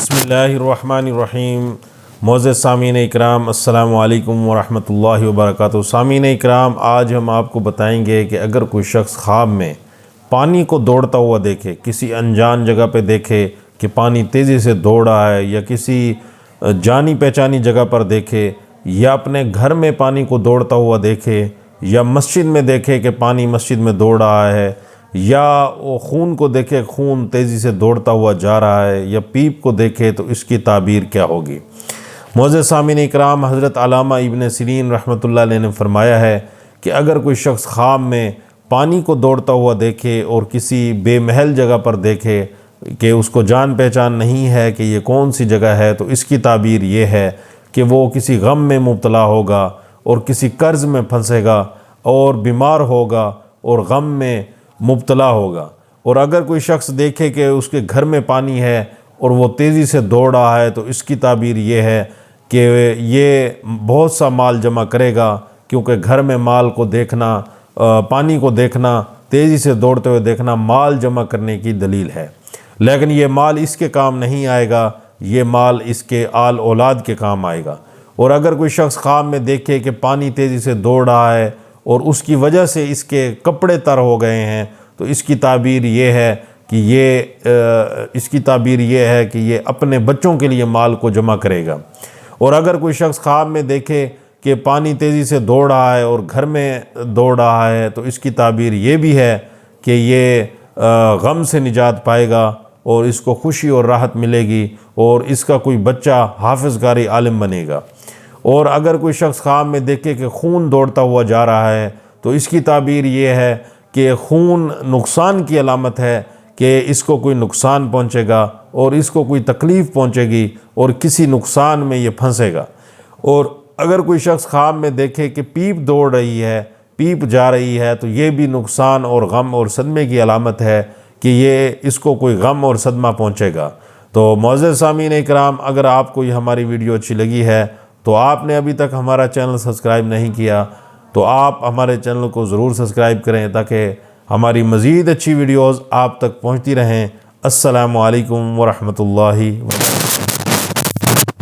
بسم اللہ الرحمن الرحیم۔ معزز سامعین اکرام، السلام علیکم ورحمۃ اللہ وبرکاتہ۔ سامعین اکرام، آج ہم آپ کو بتائیں گے کہ اگر کوئی شخص خواب میں پانی کو دوڑتا ہوا دیکھے، کسی انجان جگہ پہ دیکھے کہ پانی تیزی سے دوڑ رہا ہے، یا کسی جانی پہچانی جگہ پر دیکھے، یا اپنے گھر میں پانی کو دوڑتا ہوا دیکھے، یا مسجد میں دیکھے کہ پانی مسجد میں دوڑ رہا ہے، یا وہ خون کو دیکھے خون تیزی سے دوڑتا ہوا جا رہا ہے، یا پیپ کو دیکھے، تو اس کی تعبیر کیا ہوگی؟ معزز سامعین اکرام، حضرت علامہ ابن سیرین رحمۃ اللہ علیہ نے فرمایا ہے کہ اگر کوئی شخص خواب میں پانی کو دوڑتا ہوا دیکھے اور کسی بے محل جگہ پر دیکھے کہ اس کو جان پہچان نہیں ہے کہ یہ کون سی جگہ ہے، تو اس کی تعبیر یہ ہے کہ وہ کسی غم میں مبتلا ہوگا اور کسی قرض میں پھنسے گا اور بیمار ہوگا اور غم میں مبتلا ہوگا۔ اور اگر کوئی شخص دیکھے کہ اس کے گھر میں پانی ہے اور وہ تیزی سے دوڑ رہا ہے، تو اس کی تعبیر یہ ہے کہ یہ بہت سا مال جمع کرے گا، کیونکہ گھر میں مال کو دیکھنا، پانی کو دیکھنا، تیزی سے دوڑتے ہوئے دیکھنا مال جمع کرنے کی دلیل ہے۔ لیکن یہ مال اس کے کام نہیں آئے گا، یہ مال اس کے آل اولاد کے کام آئے گا۔ اور اگر کوئی شخص خواب میں دیکھے کہ پانی تیزی سے دوڑ رہا ہے اور اس کی وجہ سے اس کے کپڑے تر ہو گئے ہیں، تو اس کی تعبیر یہ ہے کہ یہ اپنے بچوں کے لیے مال کو جمع کرے گا۔ اور اگر کوئی شخص خواب میں دیکھے کہ پانی تیزی سے دوڑ رہا ہے اور گھر میں دوڑ رہا ہے، تو اس کی تعبیر یہ بھی ہے کہ یہ غم سے نجات پائے گا اور اس کو خوشی اور راحت ملے گی اور اس کا کوئی بچہ حافظ قاری عالم بنے گا۔ اور اگر کوئی شخص خواب میں دیکھے کہ خون دوڑتا ہوا جا رہا ہے، تو اس کی تعبیر یہ ہے کہ خون نقصان کی علامت ہے، کہ اس کو کوئی نقصان پہنچے گا اور اس کو کوئی تکلیف پہنچے گی اور کسی نقصان میں یہ پھنسے گا۔ اور اگر کوئی شخص خواب میں دیکھے کہ پیپ دوڑ رہی ہے، پیپ جا رہی ہے، تو یہ بھی نقصان اور غم اور صدمے کی علامت ہے کہ یہ اس کو کوئی غم اور صدمہ پہنچے گا۔ تو معزز سامعین اکرام، اگر آپ کو یہ ہماری ویڈیو اچھی لگی ہے تو آپ نے ابھی تک ہمارا چینل سبسکرائب نہیں کیا، تو آپ ہمارے چینل کو ضرور سبسکرائب کریں تاکہ ہماری مزید اچھی ویڈیوز آپ تک پہنچتی رہیں۔ السلام علیکم ورحمۃ اللہ وبرکاتہ۔